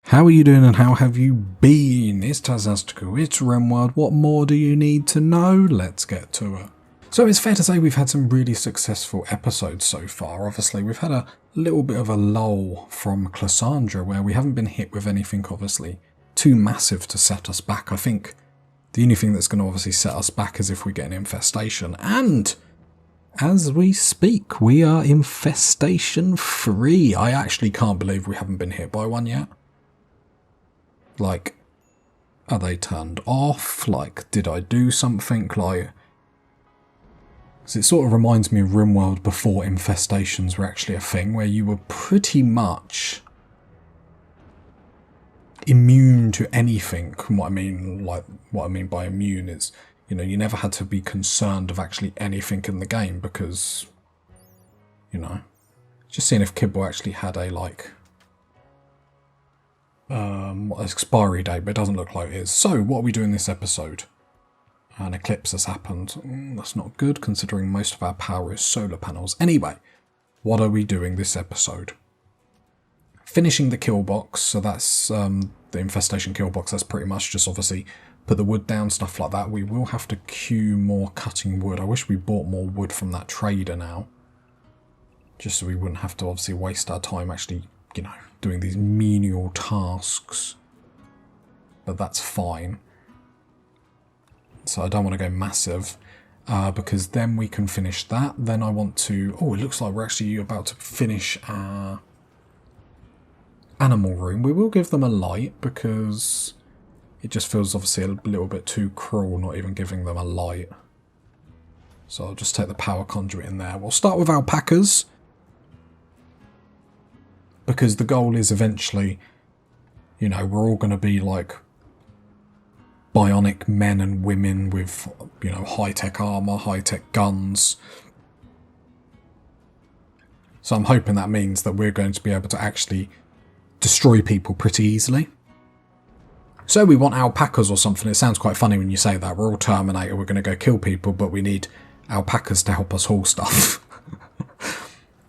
How are you doing and how have you been? It's Tazastical, it's Rimworld. What more do you need to know? Let's get to it. So it's fair to say we've had some really successful episodes so far. Obviously, we've had a little bit of a lull from Cassandra where we haven't been hit with anything obviously too massive to set us back. I think the only thing that's going to obviously set us back is if we get an infestation. And as we speak, we are infestation free. I actually can't believe we haven't been hit by one yet. Like, are they turned off? Like, did I do something? Like, so it sort of reminds me of Rimworld before infestations were actually a thing, where you were pretty much immune to anything. What I mean by immune is, you know, you never had to be concerned of actually anything in the game because, you know, just seeing if Kibble actually had a expiry date, but it doesn't look like it is. So what are we doing this episode? An eclipse has happened. That's not good considering most of our power is solar panels. Anyway, what are we doing this episode? Finishing the kill box. So that's the infestation kill box. That's pretty much just obviously put the wood down, stuff like that. We will have to queue more cutting wood. I wish we bought more wood from that trader now, just so we wouldn't have to obviously waste our time actually, you know, doing these menial tasks. But that's fine. So I don't want to go massive, because then we can finish that. Then I want to... Oh, it looks like we're actually about to finish our animal room. We will give them a light, because it just feels obviously a little bit too cruel not even giving them a light. So I'll just take the power conduit in there. We'll start with alpacas, because the goal is eventually, you know, we're all going to be like bionic men and women with, you know, high-tech armour, high-tech guns. So I'm hoping that means that we're going to be able to actually destroy people pretty easily. So we want alpacas or something. It sounds quite funny when you say that. We're all Terminator, we're going to go kill people, but we need alpacas to help us haul stuff.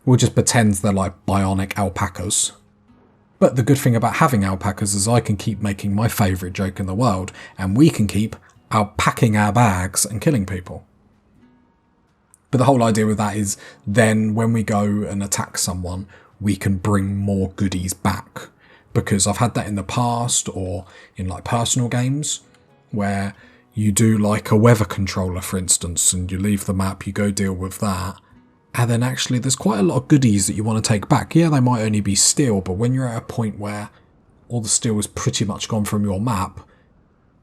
We'll just pretend they're like bionic alpacas. But the good thing about having alpacas is I can keep making my favourite joke in the world, and we can keep packing our bags and killing people. But the whole idea with that is then when we go and attack someone, we can bring more goodies back. Because I've had that in the past, or in like personal games, where you do like a weather controller, for instance, and you leave the map, you go deal with that. And then actually there's quite a lot of goodies that you want to take back. Yeah, they might only be steel, but when you're at a point where all the steel is pretty much gone from your map,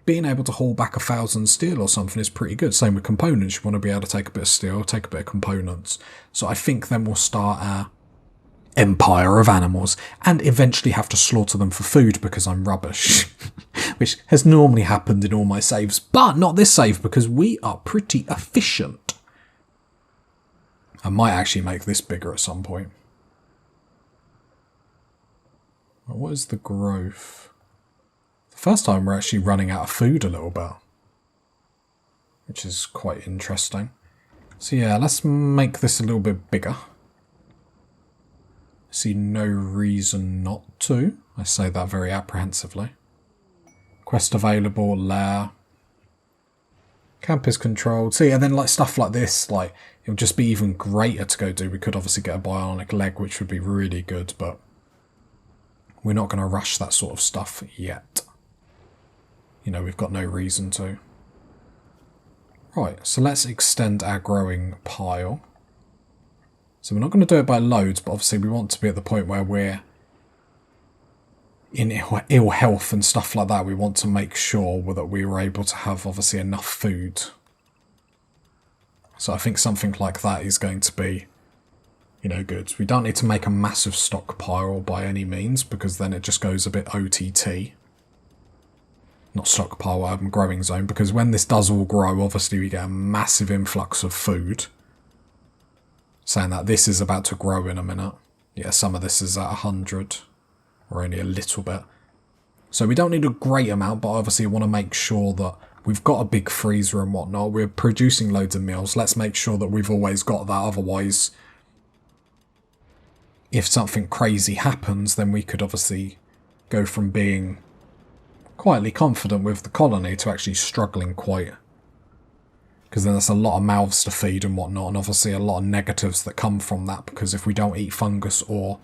being able to haul back 1,000 steel or something is pretty good. Same with components. You want to be able to take a bit of steel, take a bit of components. So I think then we'll start our empire of animals and eventually have to slaughter them for food because I'm rubbish. Which has normally happened in all my saves, but not this save because we are pretty efficient. I might actually make this bigger at some point. What is the growth? The first time we're actually running out of food a little bit, which is quite interesting. So yeah, let's make this a little bit bigger. I see no reason not to. I say that very apprehensively. Quest available, lair. Camp is controlled. See, and then like stuff like this, like it would just be even greater to go do. We could obviously get a bionic leg, which would be really good, but we're not going to rush that sort of stuff yet. You know, we've got no reason to. Right, so let's extend our growing pile. So we're not going to do it by loads, but obviously we want to be at the point where we're in ill health and stuff like that. We want to make sure that we were able to have obviously enough food. So I think something like that is going to be, you know, good. We don't need to make a massive stockpile by any means, because then it just goes a bit OTT. Not stockpile, urban growing zone, because when this does all grow, obviously we get a massive influx of food. Saying that this is about to grow in a minute. Yeah, some of this is at 100. Or only a little bit. So we don't need a great amount, but obviously we want to make sure that we've got a big freezer and whatnot. We're producing loads of meals. Let's make sure that we've always got that. Otherwise, if something crazy happens, then we could obviously go from being quietly confident with the colony to actually struggling quite. Because then there's a lot of mouths to feed and whatnot, and obviously a lot of negatives that come from that, because if we don't eat fungus or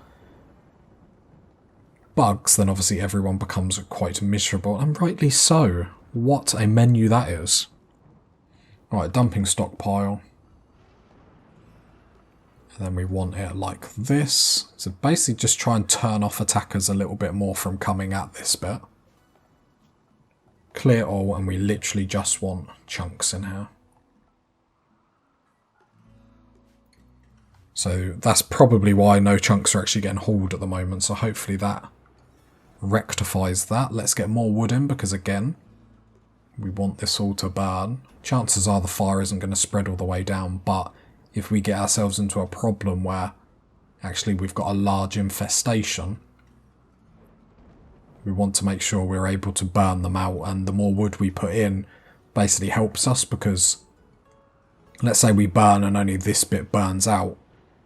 bugs, then obviously everyone becomes quite miserable, and rightly so. What a menu that is. Right, dumping stockpile. And then we want it like this. So basically just try and turn off attackers a little bit more from coming at this bit. Clear all, and we literally just want chunks in here. So that's probably why no chunks are actually getting hauled at the moment, so hopefully that rectifies that. Let's get more wood in, because again, we want this all to burn. Chances are the fire isn't going to spread all the way down, but if we get ourselves into a problem where actually we've got a large infestation, we want to make sure we're able to burn them out, and the more wood we put in basically helps us, because let's say we burn and only this bit burns out,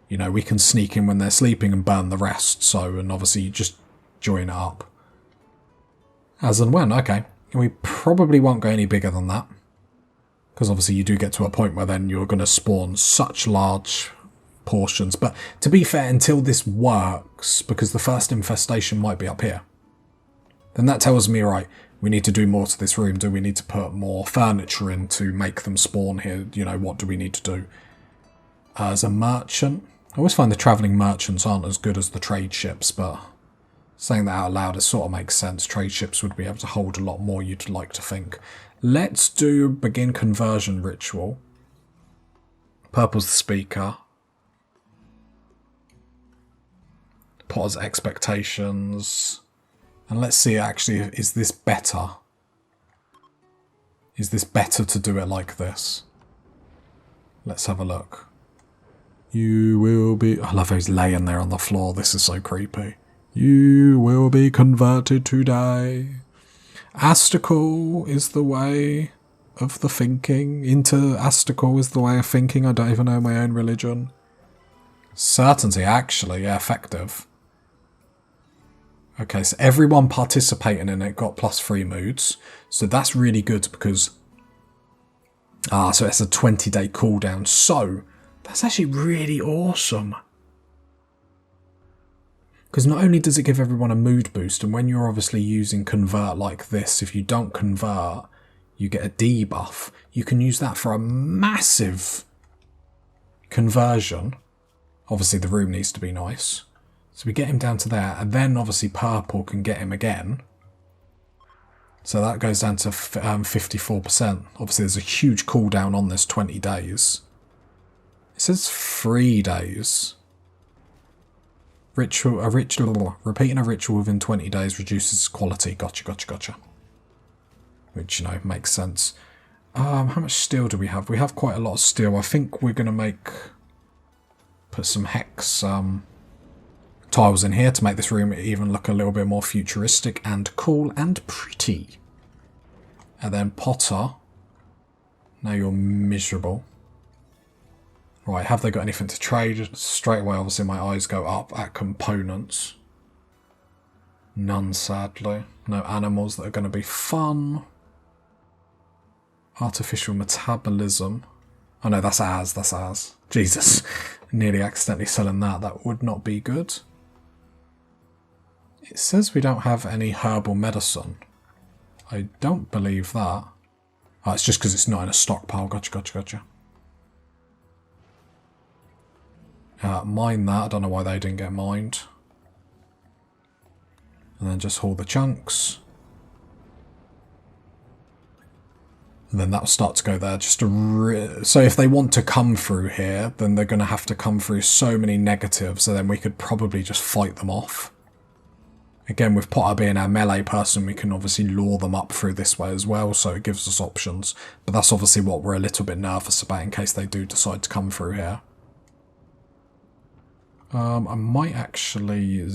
you know, we can sneak in when they're sleeping and burn the rest. So, and obviously you just join it up as and when. Okay, and we probably won't go any bigger than that, because obviously you do get to a point where then you're going to spawn such large portions. But to be fair, until this works, because the first infestation might be up here, then that tells me, right, we need to do more to this room. Do we need to put more furniture in to make them spawn here? You know, what do we need to do? As a merchant, I always find the travelling merchants aren't as good as the trade ships, but saying that out loud, it sort of makes sense. Trade ships would be able to hold a lot more, you'd like to think. Let's do begin conversion ritual. Purple's the speaker. Potter's expectations. And let's see, actually, is this better? Is this better to do it like this? Let's have a look. You will be... I love how he's laying there on the floor. This is so creepy. You will be converted today. Astical is the way of the thinking. Interastical is the way of thinking. I don't even know my own religion. Certainty, actually. Yeah, effective. Okay, so everyone participating in it got +3 moods. So that's really good because... so it's a 20-day cooldown. So... that's actually really awesome. Because not only does it give everyone a mood boost, and when you're obviously using convert like this, if you don't convert, you get a debuff. You can use that for a massive conversion. Obviously the room needs to be nice. So we get him down to there, and then obviously purple can get him again. So that goes down to 54%. Obviously there's a huge cooldown on this 20 days. It says 3 days. Repeating a ritual within 20 days reduces quality. Gotcha. Which, you know, makes sense. How much steel do we have? We have quite a lot of steel. I think we're going to put some hex tiles in here to make this room even look a little bit more futuristic and cool and pretty. And then Potter. Now you're miserable. Right, have they got anything to trade? Straight away, obviously, my eyes go up at components. None, sadly. No animals that are going to be fun. Artificial metabolism. Oh no, that's ours. Jesus. Nearly accidentally selling that. That would not be good. It says we don't have any herbal medicine. I don't believe that. Oh, it's just because it's not in a stockpile. Gotcha. Mine that. I don't know why they didn't get mined. And then just haul the chunks. And then that'll start to go there. Just so if they want to come through here, then they're going to have to come through so many negatives, so then we could probably just fight them off. Again, with Potter being our melee person, we can obviously lure them up through this way as well, so it gives us options. But that's obviously what we're a little bit nervous about in case they do decide to come through here. I might actually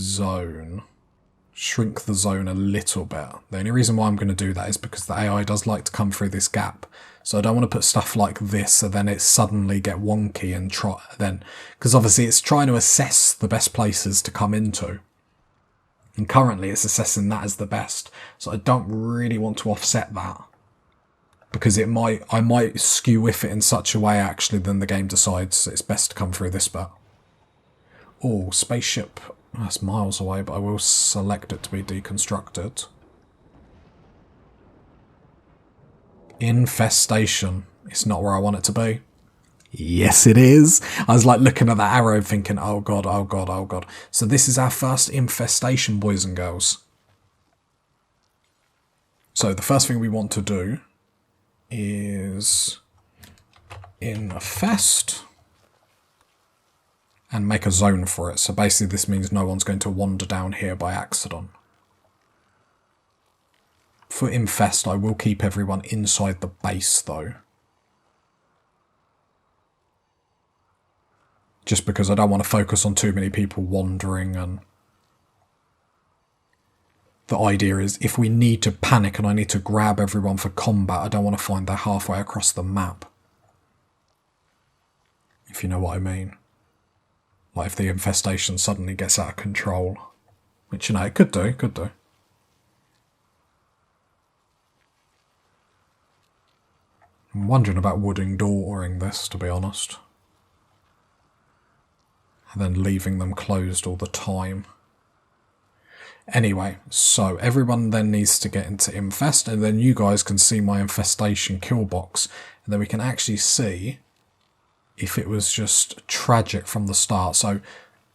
shrink the zone a little bit. The only reason why I'm going to do that is because the AI does like to come through this gap. So I don't want to put stuff like this so then it suddenly get wonky and because obviously it's trying to assess the best places to come into. And currently it's assessing that as the best. So I don't really want to offset that. Because I might skew with it in such a way actually then the game decides it's best to come through this bit. Oh, spaceship. That's miles away, but I will select it to be deconstructed. Infestation. It's not where I want it to be. Yes, it is. I was like looking at that arrow thinking, oh god, oh god, oh god. So this is our first infestation, boys and girls. So the first thing we want to do is infest and make a zone for it. So basically this means no one's going to wander down here by accident. For infest, I will keep everyone inside the base though. Just because I don't want to focus on too many people wandering, and the idea is if we need to panic and I need to grab everyone for combat, I don't want to find they're halfway across the map. If you know what I mean. Like if the infestation suddenly gets out of control. Which, you know, it could do, could do. I'm wondering about wooden dooring this, to be honest. And then leaving them closed all the time. Anyway, so everyone then needs to get into infest, and then you guys can see my infestation kill box, and then we can actually see if it was just tragic from the start. So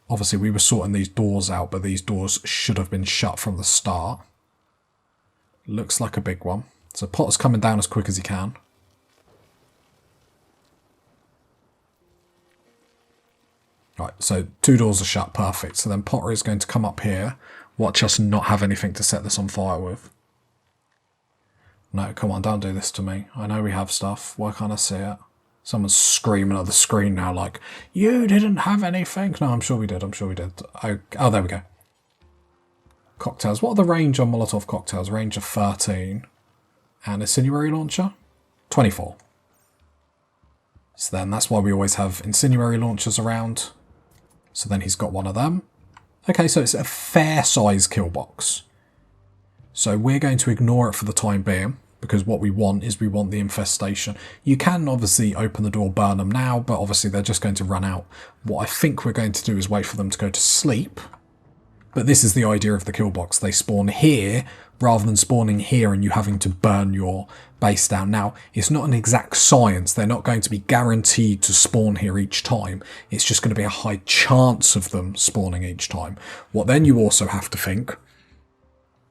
obviously we were sorting these doors out, but these doors should have been shut from the start. Looks like a big one. So Potter's coming down as quick as he can. Right, so 2 doors are shut, perfect. So then Potter is going to come up here, watch us not have anything to set this on fire with. No, come on, don't do this to me. I know we have stuff. Why can't I see it? Someone's screaming at the screen now like, you didn't have anything. No, I'm sure we did, I'm sure we did. Oh, there we go. Cocktails. What are the range on Molotov cocktails? Range of 13. And incendiary launcher? 24. So then that's why we always have incendiary launchers around. So then he's got one of them. Okay, so it's a fair size kill box. So we're going to ignore it for the time being, because what we want is we want the infestation. You can obviously open the door, burn them now, but obviously they're just going to run out. What I think we're going to do is wait for them to go to sleep. But this is the idea of the kill box. They spawn here rather than spawning here and you having to burn your base down. Now, it's not an exact science. They're not going to be guaranteed to spawn here each time. It's just going to be a high chance of them spawning each time. What then you also have to think,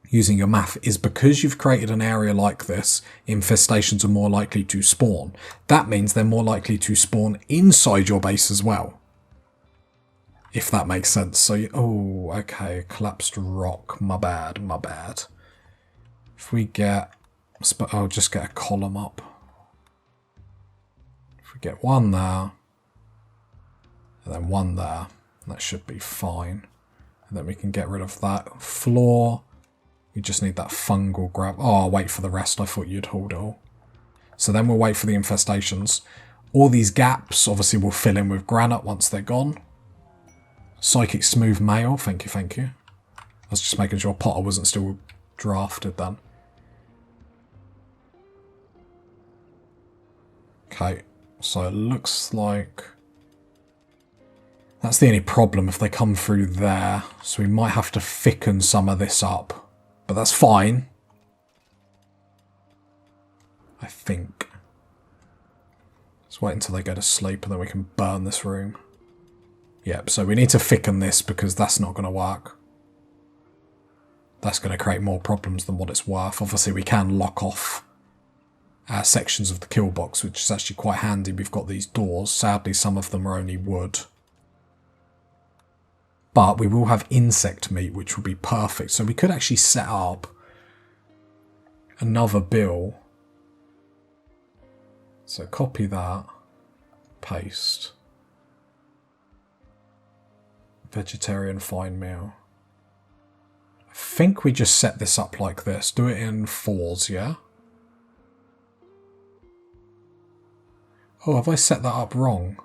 using your math, is because you've created an area like this, infestations are more likely to spawn. That means they're more likely to spawn inside your base as well. If that makes sense. So, oh, okay, collapsed rock. My bad, my bad. If we get, I'll just get a column up. If we get one there, and then one there, that should be fine. And then we can get rid of that floor. We just need that fungal grab. Oh, I'll wait for the rest. I thought you'd hold it all. So then we'll wait for the infestations. All these gaps, obviously, we'll fill in with granite once they're gone. Psychic smooth mail. Thank you, thank you. I was just making sure Potter wasn't still drafted then. Okay, so it looks like that's the only problem if they come through there. So we might have to thicken some of this up. But that's fine. I think. Let's wait until they go to sleep and then we can burn this room. Yep, so we need to thicken this because that's not going to work. That's going to create more problems than what it's worth. Obviously we can lock off sections of the kill box, which is actually quite handy. We've got these doors. Sadly, some of them are only wood. But we will have insect meat, which will be perfect. So we could actually set up another bill. So copy that, paste. Vegetarian fine meal. I think we just set this up like this. Do it in 4s, yeah? Oh, have I set that up wrong?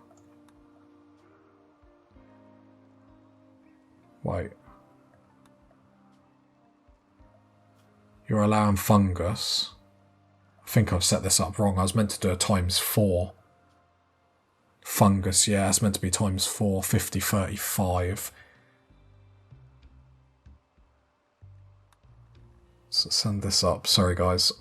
Wait. You're allowing fungus. I think I've set this up wrong. I was meant to do a ×4. Fungus, yeah, it's meant to be ×4, 50, 35. So send this up. Sorry, guys.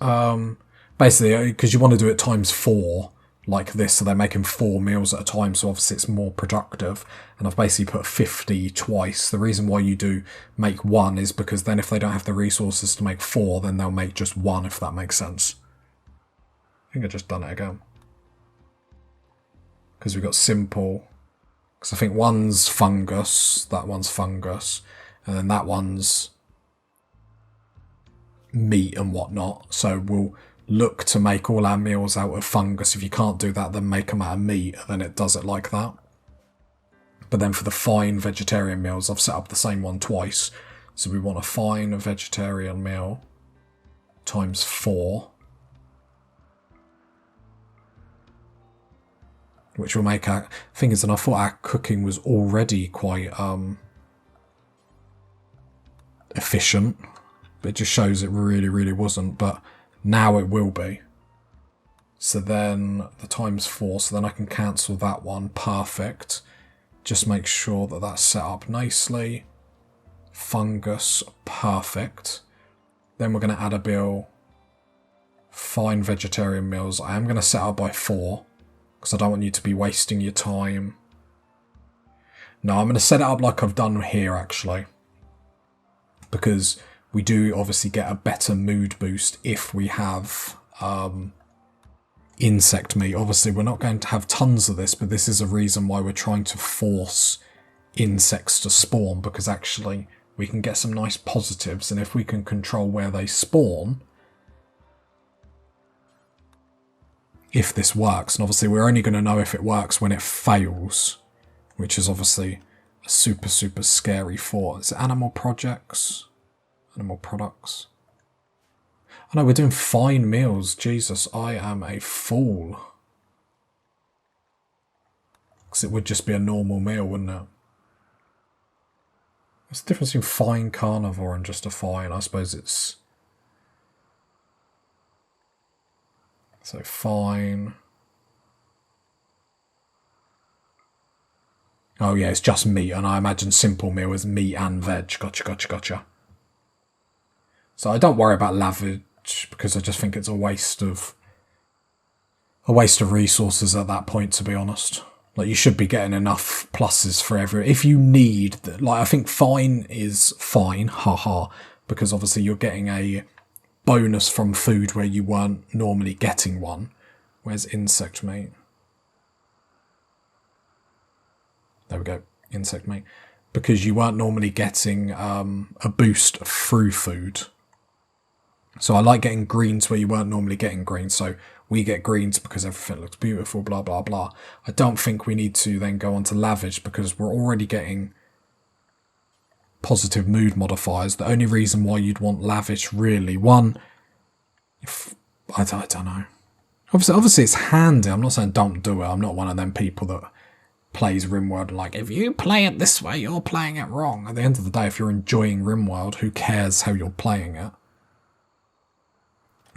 Basically, because you want to do it ×4 like this, so they're making 4 meals at a time, so obviously it's more productive. And I've basically put 50 twice. The reason why you do make 1 is because then if they don't have the resources to make 4, then they'll make just 1, if that makes sense. I think I've just done it again. Because we've got simple. Because I think one's fungus, that one's fungus, and then that one's meat and whatnot. So we'll look to make all our meals out of fungus. If you can't do that, then make them out of meat, and then it does it like that. But then for the fine vegetarian meals, I've set up the same one twice. So we want a fine vegetarian meal ×4. Which will make our... thing is, and I thought our cooking was already quite efficient. But it just shows it really, really wasn't. But now it will be. So then the ×4, so then I can cancel that one. Perfect. Just make sure that that's set up nicely. Fungus, perfect. Then we're going to add a bill. Fine vegetarian meals. I am going to set up by 4. Because I don't want you to be wasting your time. No, I'm going to set it up like I've done here, actually. Because we do obviously get a better mood boost if we have insect meat. Obviously, we're not going to have tons of this, but this is a reason why we're trying to force insects to spawn. Because actually, we can get some nice positives. And if we can control where they spawn... if this works, and obviously we're only going to know if it works when it fails, which is obviously a super, super scary thought. Is it animal projects? Animal products? Oh no, we're doing fine meals. Jesus, I am a fool. Because it would just be a normal meal, wouldn't it? What's the difference between fine carnivore and just a fine? I suppose it's... so fine. Oh yeah, it's just meat, and I imagine simple meal is meat and veg. Gotcha, gotcha, gotcha. So I don't worry about lavage because I just think it's a waste of resources at that point, to be honest. Like, you should be getting enough pluses for every... if you need... like, I think fine is fine, haha, because obviously you're getting a bonus from food where you weren't normally getting one. Where's insect meat? There we go, insect meat. Because you weren't normally getting a boost through food. So I like getting greens where you weren't normally getting greens. So we get greens because everything looks beautiful, blah, blah, blah. I don't think we need to then go on to lavish because we're already getting positive mood modifiers. The only reason why you'd want lavish, really, one, if I don't know. Obviously it's handy. I'm not saying don't do it. I'm not one of them people that plays Rimworld and like, if you play it this way, you're playing it wrong. At the end of the day, if you're enjoying Rimworld, who cares how you're playing it?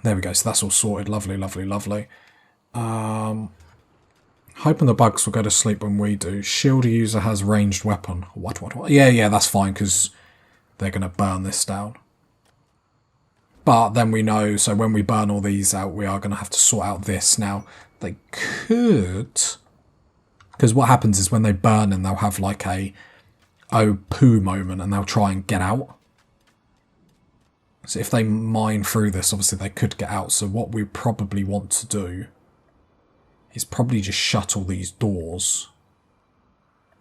There we go. So that's all sorted. Lovely, lovely, lovely. Hoping the bugs will go to sleep when we do. Shield user has ranged weapon. What? Yeah, that's fine because they're going to burn this down. But then we know, so when we burn all these out, we are going to have to sort out this. Now, they could... because what happens is when they burn and they'll have like a oh poo moment and they'll try and get out. So if they mine through this, obviously they could get out. So what we probably want to do is probably just shut all these doors.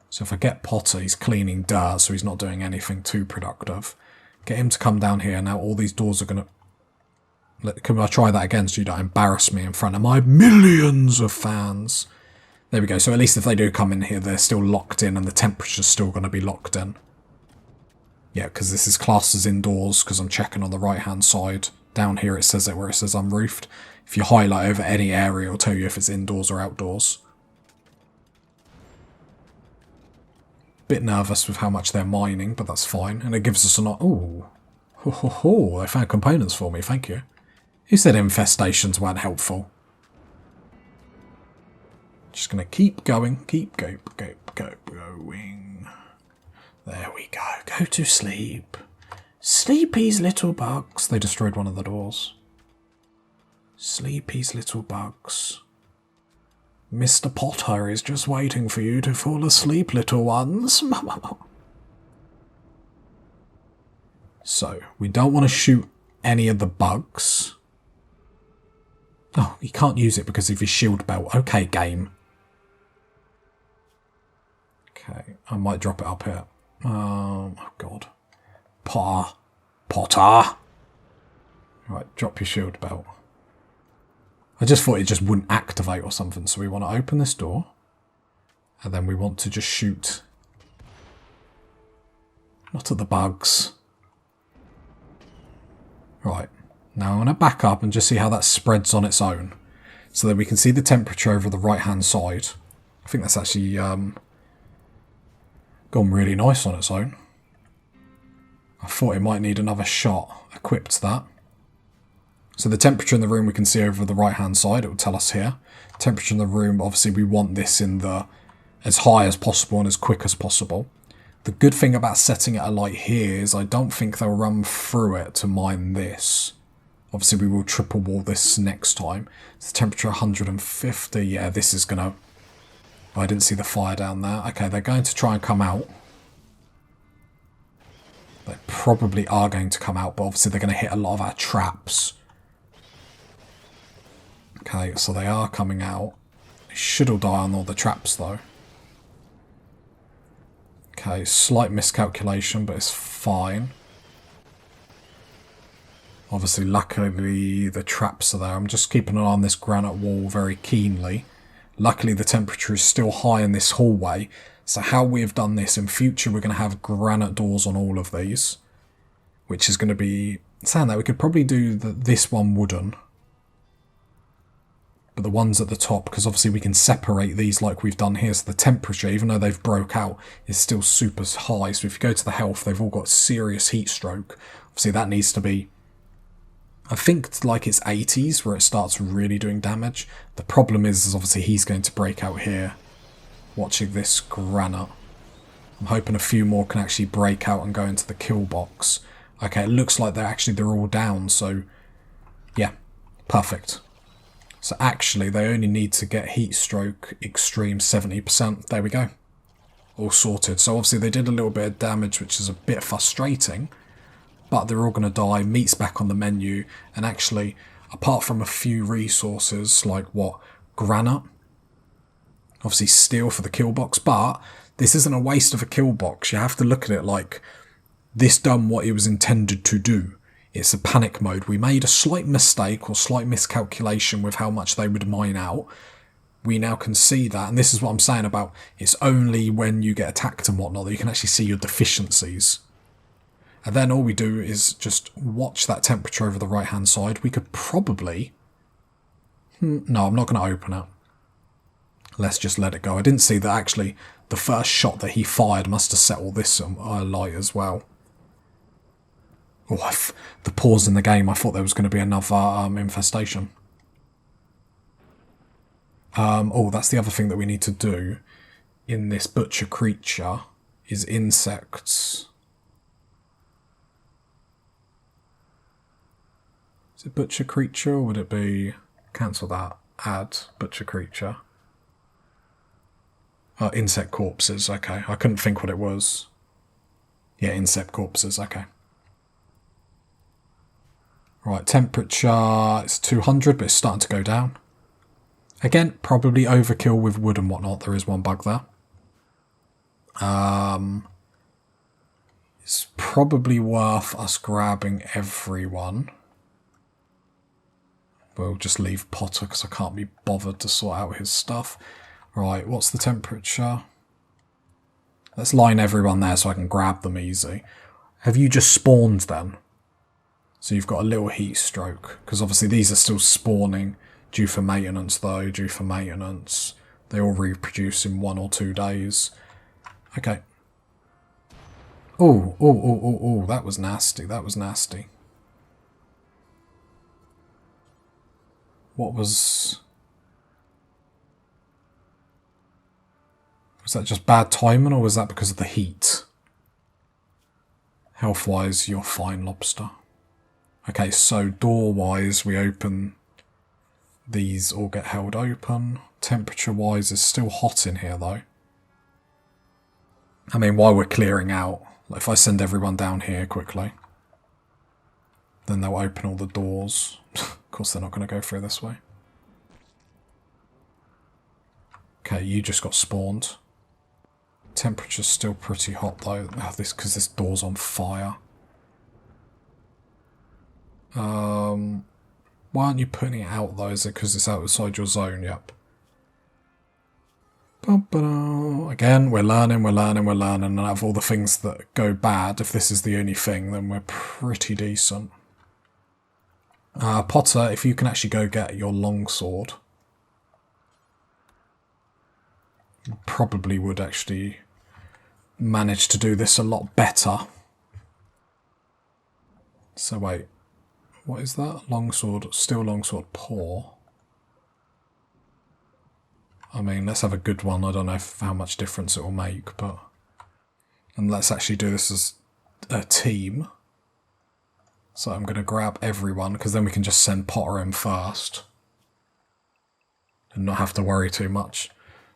So if I get Potter, he's cleaning dirt, so he's not doing anything too productive. Get him to come down here. Now all these doors are going to... can I try that again so you don't embarrass me in front of my millions of fans? There we go. So at least if they do come in here, they're still locked in and the temperature's still going to be locked in. Yeah, because this is classed as indoors because I'm checking on the right-hand side. Down here it says it where it says unroofed. If you highlight over any area, it'll tell you if it's indoors or outdoors. Bit nervous with how much they're mining, but that's fine. And it gives us an... ooh. Ho ho ho, they found components for me, thank you. Who said infestations weren't helpful? Just gonna keep going, going. There we go, go to sleep. Sleepy's little bugs. They destroyed one of the doors. Sleepy's little bugs. Mr. Potter is just waiting for you to fall asleep, little ones. So, we don't want to shoot any of the bugs. Oh, you can't use it because of his shield belt. Okay, game. Okay, I might drop it up here. Oh, God. Potter. Right, drop your shield belt. I just thought it just wouldn't activate or something, so we want to open this door. And then we want to just shoot. Not at the bugs. Right, now I'm going to back up and just see how that spreads on its own. So that we can see the temperature over the right-hand side. I think that's actually gone really nice on its own. I thought it might need another shot equipped to that. So the temperature in the room we can see over the right-hand side. It will tell us here. Temperature in the room, obviously we want this in the as high as possible and as quick as possible. The good thing about setting it a light here is I don't think they'll run through it to mine this. Obviously we will triple wall this next time. It's the temperature 150. Yeah, this is going to... Oh, I didn't see the fire down there. Okay, they're going to try and come out. They probably are going to come out, but obviously they're going to hit a lot of our traps. Okay, so they are coming out. They should all die on all the traps though. Okay, slight miscalculation, but it's fine. Obviously, luckily, the traps are there. I'm just keeping an eye on this granite wall very keenly. Luckily, the temperature is still high in this hallway. So how we have done this, in future, we're going to have granite doors on all of these. Which is going to be... Saying that, we could probably do this one wooden. But the ones at the top, because obviously we can separate these like we've done here. So the temperature, even though they've broke out, is still super high. So if you go to the health, they've all got serious heat stroke. Obviously that needs to be... I think like it's 80s where it starts really doing damage. The problem is obviously he's going to break out here. Watching this granite. I'm hoping a few more can actually break out and go into the kill box. Okay, it looks like they're all down, so yeah, perfect. So actually they only need to get heat stroke extreme 70%. There we go. All sorted. So obviously they did a little bit of damage, which is a bit frustrating. But they're all going to die, meat's back on the menu, and actually, apart from a few resources, like what, granite, obviously steel for the kill box, but this isn't a waste of a kill box. You have to look at it like, this done what it was intended to do. It's a panic mode. We made a slight mistake or slight miscalculation with how much they would mine out. We now can see that, and this is what I'm saying about, it's only when you get attacked and whatnot that you can actually see your deficiencies. And then all we do is just watch that temperature over the right-hand side. We could probably... No, I'm not going to open it. Let's just let it go. I didn't see that actually the first shot that he fired must have set all this light as well. Oh, the pause in the game, I thought there was going to be another infestation. Oh, that's the other thing that we need to do in this butcher creature is insects... Is it butcher creature, or would it be... Cancel that. Add butcher creature. Insect corpses, okay. I couldn't think what it was. Yeah, insect corpses, okay. Right, temperature... It's 200, but it's starting to go down. Again, probably overkill with wood and whatnot. There is one bug there. It's probably worth us grabbing everyone. We'll just leave Potter because I can't be bothered to sort out his stuff. Right, what's the temperature? Let's line everyone there so I can grab them easy. Have you just spawned then? So you've got a little heat stroke. Because obviously these are still spawning. Due for maintenance though, due for maintenance. They all reproduce in 1 or 2 days. Okay. Oh, oh, oh, oh, oh, that was nasty, that was nasty. What was... Was that just bad timing, or was that because of the heat? Health-wise, you're fine, lobster. Okay, so door-wise, we open... These all get held open. Temperature-wise, it's still hot in here, though. I mean, while we're clearing out, if I send everyone down here quickly, then they'll open all the doors. Of course, they're not going to go through this way. Okay, you just got spawned. Temperature's still pretty hot, though. Oh, because this door's on fire. Why aren't you putting it out, though? Is it because it's outside your zone? Yep. Again, we're learning, and out of all the things that go bad, if this is the only thing, then we're pretty decent. Potter, if you can actually go get your longsword, you probably would actually manage to do this a lot better. So wait, what is that? Longsword, steel longsword, poor. I mean, let's have a good one. I don't know how much difference it will make, but... And let's actually do this as a team. So I'm going to grab everyone, because then we can just send Potter in first. And not have to worry too much.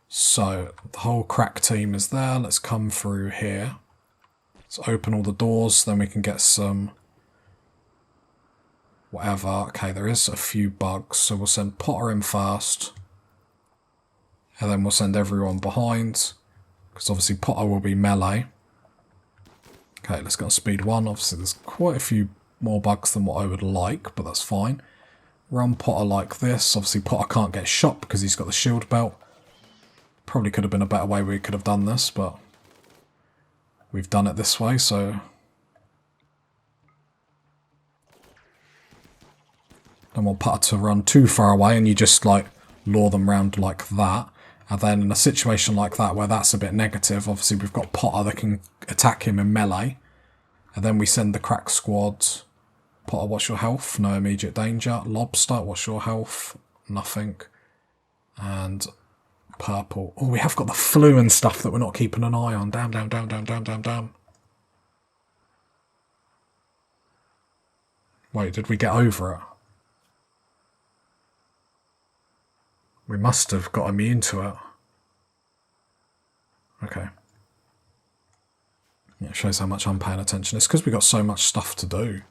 So, the whole crack team is there. Let's come through here. Let's open all the doors, then we can get some... Whatever. Okay, there is a few bugs, so we'll send Potter in first. And then we'll send everyone behind, because obviously Potter will be melee. Okay, let's go on speed 1. Obviously there's quite a few more bugs than what I would like, but that's fine. Run Potter like this. Obviously Potter can't get shot because he's got the shield belt. Probably could have been a better way we could have done this, but we've done it this way, so... Don't want Potter to run too far away, and you just, like, lure them round like that. And then in a situation like that where that's a bit negative, obviously we've got Potter that can attack him in melee. And then we send the crack squad. Potter, what's your health? No immediate danger. Lobster, what's your health? Nothing. And purple. Oh, we have got the flu and stuff that we're not keeping an eye on. Damn, damn, damn, damn, damn, damn, damn. Wait, did we get over it? We must have got immune to it. Okay. Yeah, it shows how much I'm paying attention. It's because we got so much stuff to do.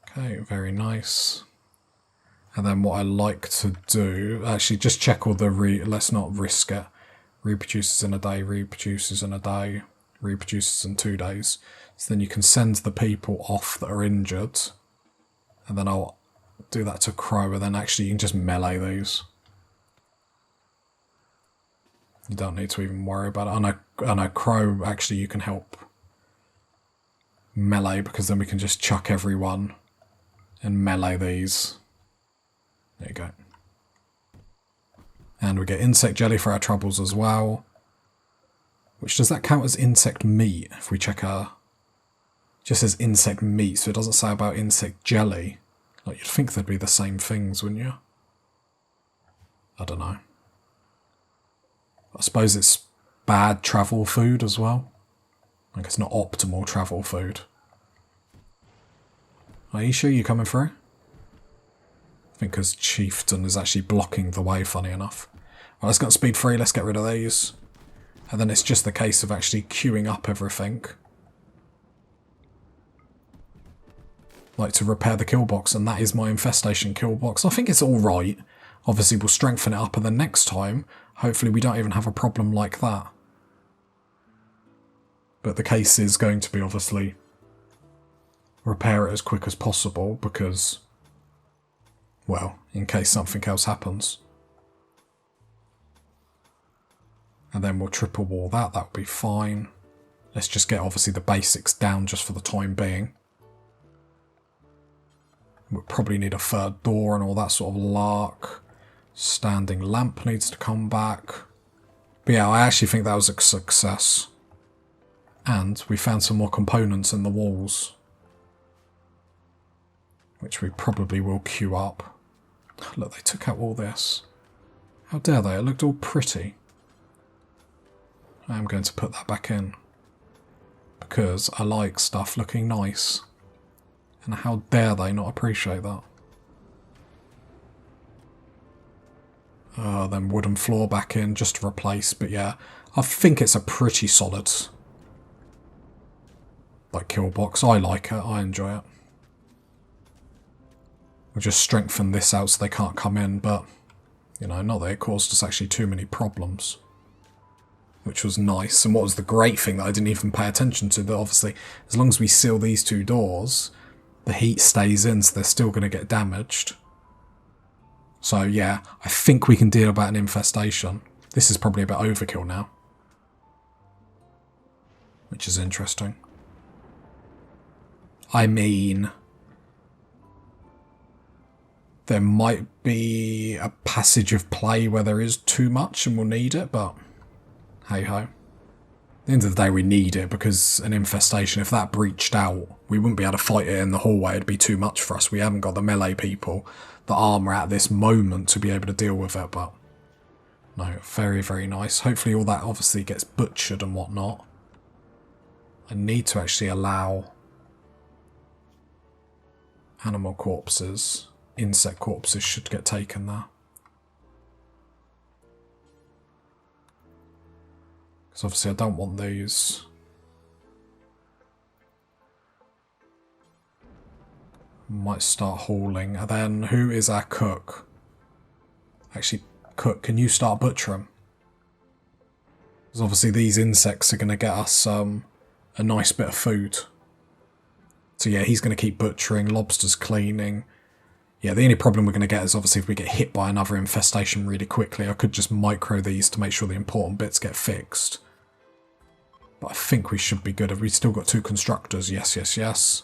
Okay, very nice. And then what I like to do... Actually, just check all the... Let's not risk it. Reproduces in a day, reproduces in a day, reproduces in 2 days. So then you can send the people off that are injured. And then I'll... do that to Crow, and then actually you can just melee these. You don't need to even worry about it. I know Crow, actually you can help melee, because then we can just chuck everyone and melee these. There you go. And we get insect jelly for our troubles as well. Which, does that count as insect meat? If we check our... Just says insect meat, so it doesn't say about insect jelly. Like, you'd think they'd be the same things, wouldn't you? I don't know. I suppose it's bad travel food as well. Like, it's not optimal travel food. Are you sure you're coming through? I think because Chieftain is actually blocking the way, funny enough. Well, let's go to speed 3, let's get rid of these. And then it's just the case of actually queuing up everything. Like, to repair the kill box, and that is my Infestation kill box. I think it's alright. Obviously, we'll strengthen it up, and then next time, hopefully we don't even have a problem like that. But the case is going to be, obviously, repair it as quick as possible, because, well, in case something else happens. And then we'll triple wall that, that'll be fine. Let's just get, obviously, the basics down just for the time being. We'll probably need a third door and all that sort of lark. Standing lamp needs to come back. But yeah, I actually think that was a success. And we found some more components in the walls, which we probably will queue up. Look, they took out all this. How dare they? It looked all pretty. I am going to put that back in, because I like stuff looking nice. And how dare they not appreciate that? Then wooden floor back in just to replace, but yeah, I think it's a pretty solid kill box. I like it, I enjoy it. We'll just strengthen this out so they can't come in, but you know, not that it caused us actually too many problems, which was nice. And what was the great thing that I didn't even pay attention to, that obviously as long as we seal these two doors, the heat stays in, so they're still going to get damaged. So yeah, I think we can deal about an infestation. This is probably a bit overkill now, which is interesting. I mean, there might be a passage of play where there is too much and we'll need it, but hey ho. At the end of the day, we need it, because an infestation, if that breached out, we wouldn't be able to fight it in the hallway. It'd be too much for us. We haven't got the melee people, the armour at this moment to be able to deal with it, but no, very, very nice. Hopefully all that obviously gets butchered and whatnot. I need to actually allow animal corpses. Insect corpses should get taken there. Because obviously I don't want these. Might start hauling. And then who is our cook? Actually, cook, can you start butchering? Because obviously these insects are going to get us a nice bit of food. So yeah, he's going to keep butchering. Lobster's cleaning. Yeah, the only problem we're going to get is obviously if we get hit by another infestation really quickly. I could just micro these to make sure the important bits get fixed. But I think we should be good. Have we still got 2 constructors? Yes, yes, yes.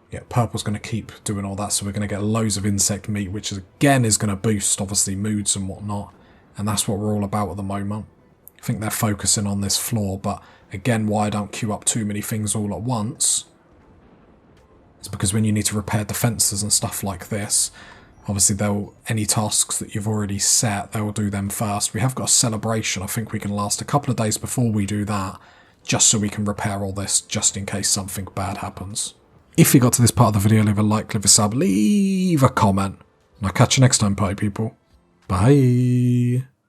Yeah, purple's going to keep doing all that, so we're going to get loads of insect meat, which again is going to boost obviously moods and whatnot. And that's what we're all about at the moment. I think they're focusing on this floor, but again, why I don't queue up too many things all at once, it's because when you need to repair defences and stuff like this, obviously any tasks that you've already set, they will do them first. We have got a celebration. I think we can last a couple of days before we do that, just so we can repair all this, just in case something bad happens. If you got to this part of the video, leave a like, leave a sub, leave a comment, and I'll catch you next time, party people. Bye.